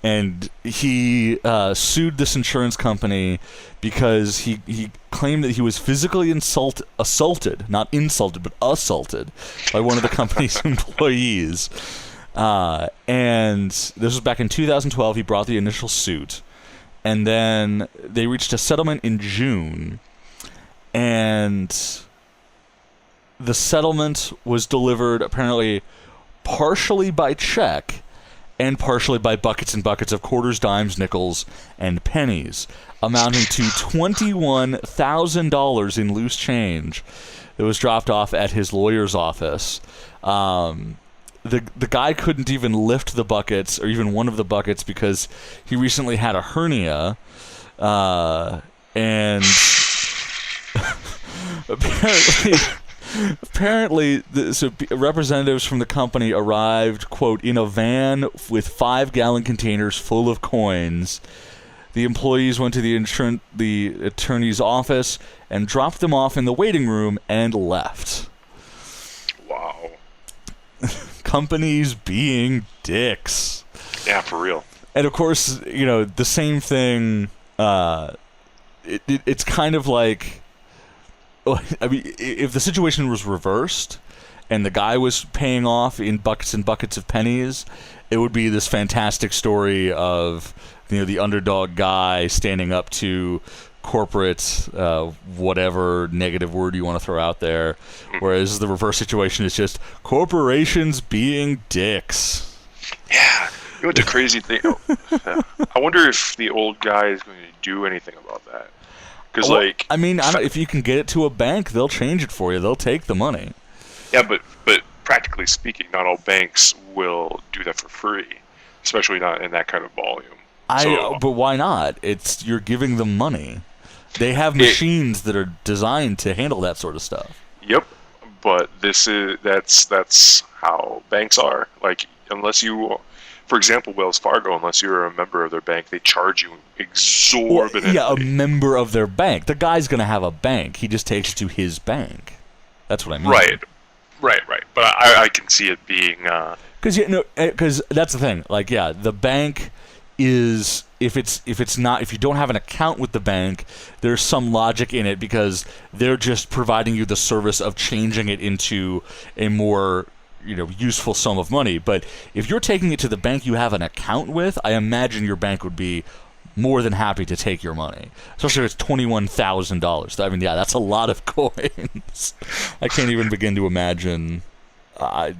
and he sued this insurance company because he claimed that he was physically assaulted, not insulted, but assaulted by one of the company's employees. And this was back in 2012. He brought the initial suit, and then they reached a settlement in June, and the settlement was delivered apparently partially by check and partially by buckets and buckets of quarters, dimes, nickels, and pennies, amounting to $21,000 in loose change that was dropped off at his lawyer's office. The guy couldn't even lift the buckets, or even one of the buckets, because he recently had a hernia, and apparently, representatives from the company arrived, quote, in a van with 5-gallon containers full of coins. The employees went to the attorney's office and dropped them off in the waiting room and left. Wow. Companies being dicks. Yeah, for real. And of course, the same thing. It's kind of like, I mean, if the situation was reversed and the guy was paying off in buckets and buckets of pennies, it would be this fantastic story of the underdog guy standing up to corporate, whatever negative word you want to throw out there, whereas the reverse situation is just corporations being dicks. Yeah, the crazy thing. I wonder if the old guy is going to do anything about that. Because, if you can get it to a bank, they'll change it for you. They'll take the money. Yeah, but practically speaking, not all banks will do that for free, especially not in that kind of volume. But why not? You're giving them money. They have machines that are designed to handle that sort of stuff. Yep, but that's how banks are. Like, unless you, for example, Wells Fargo, unless you're a member of their bank, they charge you exorbitantly. Yeah, a member of their bank. The guy's going to have a bank. He just takes it to his bank. That's what I mean. Right. But I can see it being... Because that's the thing. Like, yeah, the bank is... If you don't have an account with the bank, there's some logic in it because they're just providing you the service of changing it into a more useful sum of money. But if you're taking it to the bank you have an account with, I imagine your bank would be more than happy to take your money, especially if it's $21,000. I mean, yeah, that's a lot of coins. I can't even begin to imagine. I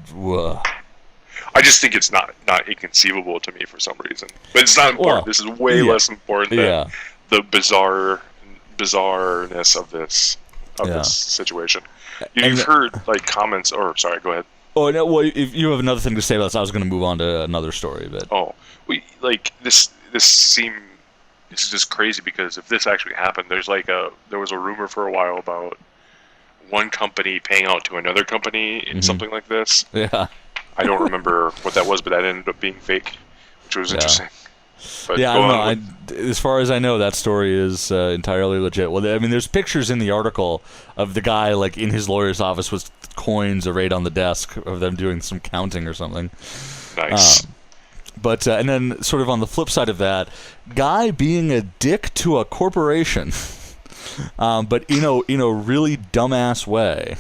just think it's not inconceivable to me for some reason. But it's not important. This is way less important than the bizarreness of this situation. You've heard comments, or sorry, go ahead. Oh no! Well, if you have another thing to say about this, I was going to move on to another story. But this is just crazy because if this actually happened, there was a rumor for a while about one company paying out to another company in something like this. Yeah. I don't remember what that was, but that ended up being fake, which was interesting. But I don't know. As far as I know, that story is entirely legit. Well, I mean, there's pictures in the article of the guy in his lawyer's office with coins arrayed on the desk of them doing some counting or something. Nice. But and then sort of on the flip side of that, guy being a dick to a corporation, but in a really dumbass way.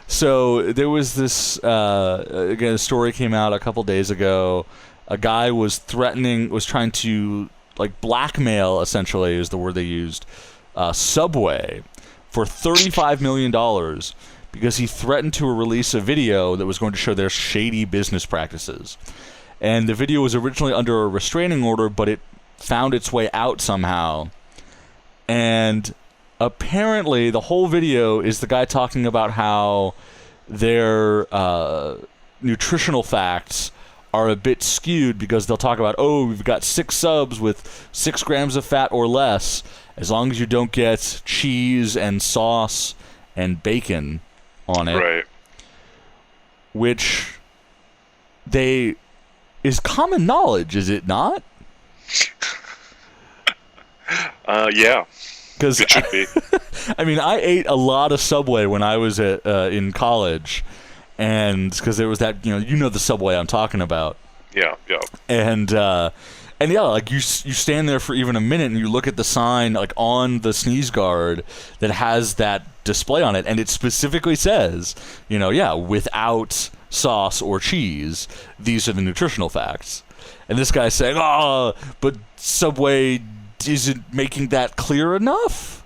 So there was this again, a story came out a couple days ago. A guy was trying to blackmail, essentially is the word they used, Subway for $35 million because he threatened to release a video that was going to show their shady business practices. And the video was originally under a restraining order, but it found its way out somehow. And apparently the whole video is the guy talking about how their nutritional facts are a bit skewed because they'll talk about, we've got 6 subs with 6 grams of fat or less, as long as you don't get cheese and sauce and bacon on it. Right. Which is common knowledge, is it not? Yeah. Because it should be. I mean, I ate a lot of Subway when I was in college, and because there was that, the Subway I'm talking about. Yeah. And yeah, like you stand there for even a minute and you look at the sign like on the sneeze guard that has that display on it, and it specifically says, without sauce or cheese, these are the nutritional facts. And this guy's saying, but Subway isn't making that clear enough,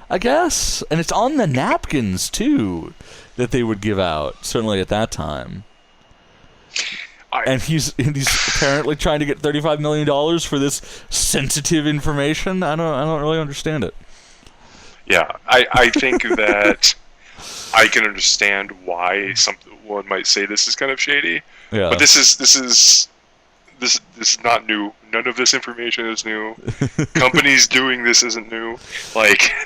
I guess. And it's on the napkins, too, that they would give out, certainly at that time. And he's apparently trying to get $35 million for this sensitive information. I don't really understand it. Yeah, I think that I can understand why someone might say this is kind of shady. Yeah. But this is not new. None of this information is new. Companies doing this isn't new.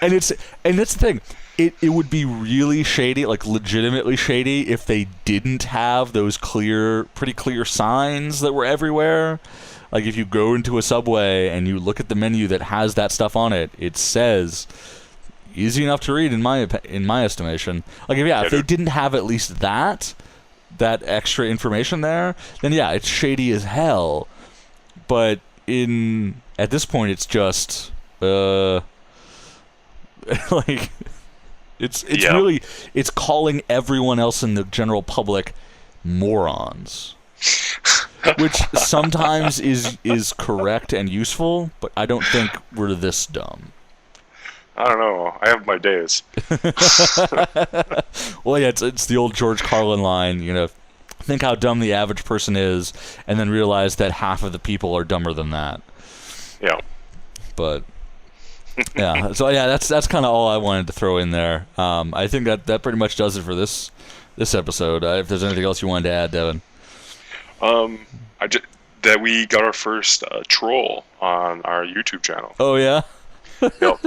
And that's the thing. It would be really shady, like legitimately shady, if they didn't have those pretty clear signs that were everywhere. Like if you go into a Subway and you look at the menu that has that stuff on it, it says, easy enough to read in my estimation. Like if they didn't have at least that extra information there, then yeah, it's shady as hell. But at this point, it's just like. It's really, it's calling everyone else in the general public morons, which sometimes is correct and useful, but I don't think we're this dumb. I don't know. I have my days. Well, yeah, it's the old George Carlin line, think how dumb the average person is, and then realize that half of the people are dumber than that. Yeah. But... yeah, so yeah, that's kind of all I wanted to throw in there. I think that pretty much does it for this episode. If there's anything else you wanted to add, Devin. That we got our first troll on our YouTube channel. Oh yeah. Yep.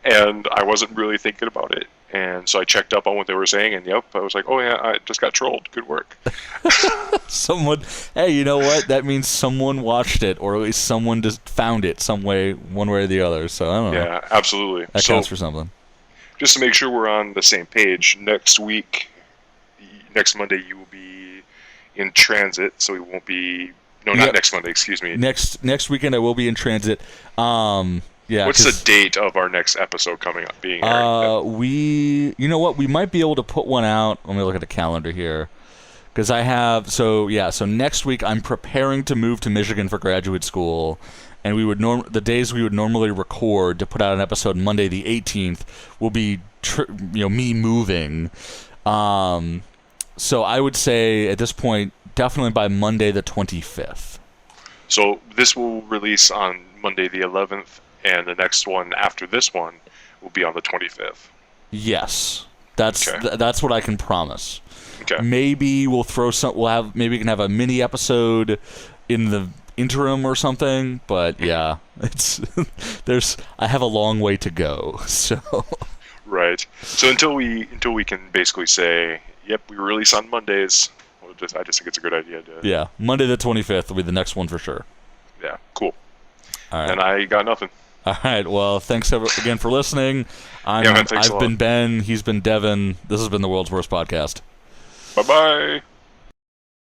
And I wasn't really thinking about it, and so I checked up on what they were saying, and I was like, oh yeah, I just got trolled. Good work. Hey, you know what? That means someone watched it, or at least someone just found it some way, one way or the other. So I don't know. Yeah, absolutely. That counts for something. Just to make sure we're on the same page, next Monday, you will be in transit, so we won't be. No, not next Monday. Excuse me. Next weekend, I will be in transit. Yeah. What's the date of our next episode coming up? Being aired? We might be able to put one out. Let me look at the calendar here, because I have. So next week I'm preparing to move to Michigan for graduate school, and we would the days we would normally record to put out an episode Monday the 18th will be me moving. So I would say at this point definitely by Monday the 25th. So this will release on Monday the 11th. And the next one after this one will be on the 25th. Yes, that's what I can promise. Okay. Maybe we'll throw maybe we can have a mini episode in the interim or something. But yeah, I have a long way to go. So. Right. So until we can basically say, yep, we release on Mondays. I just think it's a good idea to. Yeah, Monday the 25th will be the next one for sure. Yeah. Cool. All right. And I got nothing. All right. Well, thanks again for listening. I've been Ben. He's been Devin. This has been the World's Worst Podcast. Bye-bye.